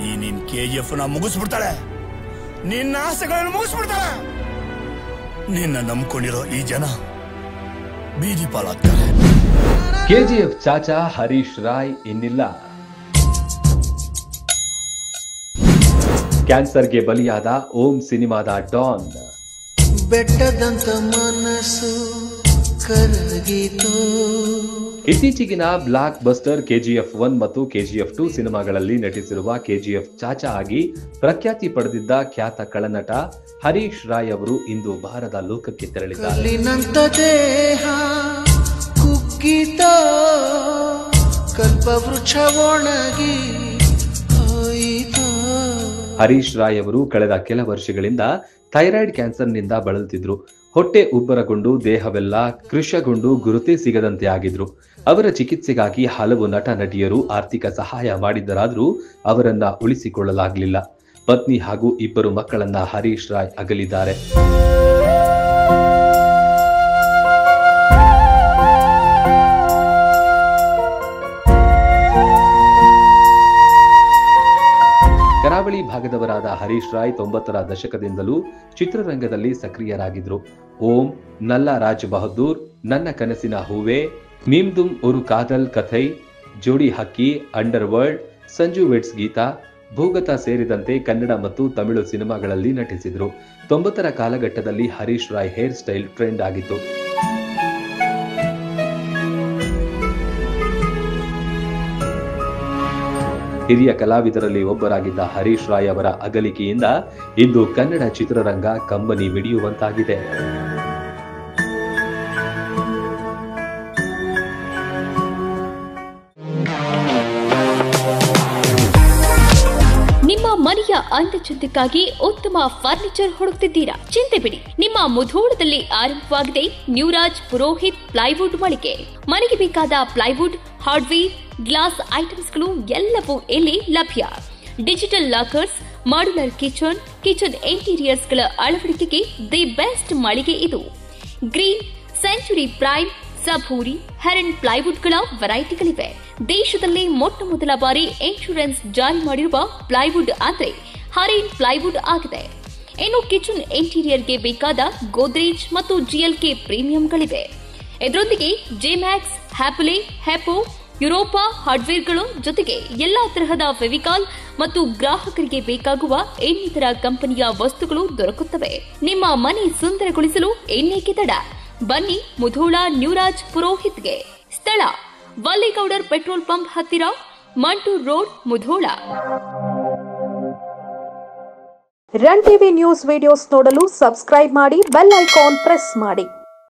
ಈ ನಿನ್ KGF ನ ಮುಗಿಸ್ಬಿಡ್ತಾಳೆ, ನಿನ್ನ ಆಸೆಗಳನ್ನು ಮುಗಿಸ್ಬಿಡ್ತಾಳೆ. ನಿನ್ನ ನಂಬ್ಕೊಂಡಿರೋ ಈ ಜನ ಬೀದಿ ಪಾಲಾಗ್ತಾರೆ. KGF ಚಾಚಾ ಹರೀಶ್ ರಾಯ್ ಇನ್ನಿಲ್ಲ. ಕ್ಯಾನ್ಸರ್ಗೆ ಬಲಿಯಾದ ಓಂ ಸಿನಿಮಾದ ಡಾನ್. ಬೆಟ್ಟದಂತ ಮನಸ್ಸು ಕರಗಿತು. ಇತ್ತೀಚೆಗಿನ ಬ್ಲಾಕ್ ಬಸ್ಟರ್ KGF 1 ಮತ್ತು KGF 2 ಸಿನಿಮಾಗಳಲ್ಲಿ ನಟಿಸಿರುವ KGF ಚಾಚಾ ಆಗಿ ಪ್ರಖ್ಯಾತಿ ಪಡೆದಿದ್ದ ಖ್ಯಾತ ಕಳನಟ ಹರೀಶ್ ರಾಯ್ ಅವರು ಇಂದು ಬಾರದ ಲೋಕಕ್ಕೆ ತೆರಳಿದ್ದಾರೆ. ಹರೀಶ್ ರಾಯ್ ಅವರು ಕಳೆದ ಕೆಲ ವರ್ಷಗಳಿಂದ ಥೈರಾಯ್ಡ್ ಕ್ಯಾನ್ಸರ್ನಿಂದ ಬಳಲುತ್ತಿದ್ರು. ಹೊಟ್ಟೆ ಉಬ್ಬರಗೊಂಡು ದೇಹವೆಲ್ಲ ಕೃಶಗೊಂಡು ಗುರುತೇ ಸಿಗದಂತೆ ಆಗಿದ್ರು. ಅವರ ಚಿಕಿತ್ಸೆಗಾಗಿ ಹಲವು ನಟ ನಟಿಯರು ಆರ್ಥಿಕ ಸಹಾಯ ಮಾಡಿದರಾದರೂ ಅವರನ್ನ ಉಳಿಸಿಕೊಳ್ಳಲಾಗಲಿಲ್ಲ. ಪತ್ನಿ ಹಾಗೂ 2 ಮಕ್ಕಳನ್ನ ಹರೀಶ್ ರಾಯ್ ಅಗಲಿದ್ದಾರೆ. ಕರಾವಳಿ ಭಾಗದವರಾದ ಹರೀಶ್ ರಾಯ್ 90ರ ದಶಕದಿಂದಲೂ ಚಿತ್ರರಂಗದಲ್ಲಿ ಸಕ್ರಿಯರಾಗಿದ್ರು. ಓಂ, ನಲ್ಲ ರಾಜ್ ಬಹದ್ದೂರ್, ನನ್ನ ಕನಸಿನ ಹೂವೆ, ಮೀಮ್ದುಮ್ ಉರು Kaadhal Kathai, Jodi Hakki, underworld, Sanju weds Geetha, ಭೂಗತ ಸೇರಿದಂತೆ ಕನ್ನಡ ಮತ್ತು ತಮಿಳು ಸಿನಿಮಾಗಳಲ್ಲಿ ನಟಿಸಿದ್ರು. 90ರ ಕಾಲಘಟ್ಟದಲ್ಲಿ Harish Rai hair style trend ಆಗಿತ್ತು. ಹಿರಿಯ ಕಲಾವಿದರಲ್ಲಿ ಒಬ್ಬರಾಗಿದ್ದ ಹರೀಶ್ ರಾಯ್ ಅವರ ಅಗಲಿಕೆಯಿಂದ ಇಂದು ಕನ್ನಡ ಚಿತ್ರರಂಗ ಕಂಬನಿ ಮಿಡಿಯುವಂತಾಗಿದೆ. ನಿಮ್ಮ ಮನೆಯ ಅಂದಚಂದಕ್ಕಾಗಿ ಉತ್ತಮ ಫರ್ನಿಚರ್ ಹುಡುಕ್ತಿದ್ದೀರಾ? ಚಿಂತೆ ಬಿಡಿ, ನಿಮ್ಮ ಮುಧೋಳದಲ್ಲಿ ಆರಂಭವಾಗಿದೆ ನ್ಯೂರಾಜ್ ಪುರೋಹಿತ್ ಪ್ಲೈವುಡ್ ಮಳಿಗೆ. ಮನೆಗೆ ಬೇಕಾದ ಪ್ಲೈವುಡ್, ಹಾರ್ಡ್ವೇರ್, ಗ್ಲಾಸ್ ಐಟಮ್ಸ್ಗಳು ಎಲ್ಲವೂ ಇಲ್ಲಿ ಲಭ್ಯ. ಡಿಜಿಟಲ್ ಲಾಕರ್ಸ್, ಮಾಡ್ಯುಲರ್ ಕಿಚನ್ ಇಂಟೀರಿಯರ್ಸ್ಗಳ ಅಳವಡಿಕೆಗೆ ದಿ ಬೆಸ್ಟ್ ಮಳಿಗೆ ಇದು. Green, Century Prime, Saburi, Heron ಪ್ಲೈವುಡ್ಗಳ ವೆರೈಟಿಗಳಿವೆ. ದೇಶದಲ್ಲಿ ಮೊಟ್ಟ ಮೊದಲ ಬಾರಿ ಇನ್ಶೂರೆನ್ಸ್ ಜಾರಿ ಮಾಡಿರುವ ಪ್ಲೈವುಡ್ ಅಂದ್ರೆ ಹರೇನ್ ಪ್ಲೈವುಡ್ ಆಗಿದೆ. ಇನ್ನು ಕಿಚನ್ ಇಂಟೀರಿಯರ್ಗೆ ಬೇಕಾದ ಗೋದ್ರೇಜ್ ಮತ್ತು GLK ಪ್ರೀಮಿಯಂಗಳಿವೆ. ಇದರೊಂದಿಗೆ ಜೆಮ್ಯಾಕ್ಸ್, ಹ್ಯಾಪುಲೆ, ಹೆಪೋ, ಯುರೋಪಾ ಹಾರ್ಡ್ವೇರ್ಗಳು ಜೊತೆಗೆ ಎಲ್ಲಾ ತರಹದ ಫೆವಿಕಾಲ್ ಮತ್ತು ಗ್ರಾಹಕರಿಗೆ ಬೇಕಾಗುವ ಇನ್ನಿತರ ಕಂಪನಿಯ ವಸ್ತುಗಳು ದೊರಕುತ್ತವೆ. ನಿಮ್ಮ ಮನೆ ಸುಂದರಗೊಳಿಸಲು ಇನ್ನೇಕೆ ತಡ? ಬನ್ನಿ ಮುಧೋಳ ನ್ಯೂರಾಜ್ ಪುರೋಹಿತ್ಗೆ. ಸ್ಥಳ ವಲ್ಲಿಗೌಡರ್ ಪೆಟ್ರೋಲ್ ಪಂಪ್ ಹತ್ತಿರ, Mantur road, Mudhol. Run TV news videos ನೋಡಲು ಸಬ್ಸ್ಕ್ರೈಬ್ ಮಾಡಿ, ಬೆಲ್ ಐಕಾನ್ ಪ್ರೆಸ್ ಮಾಡಿ.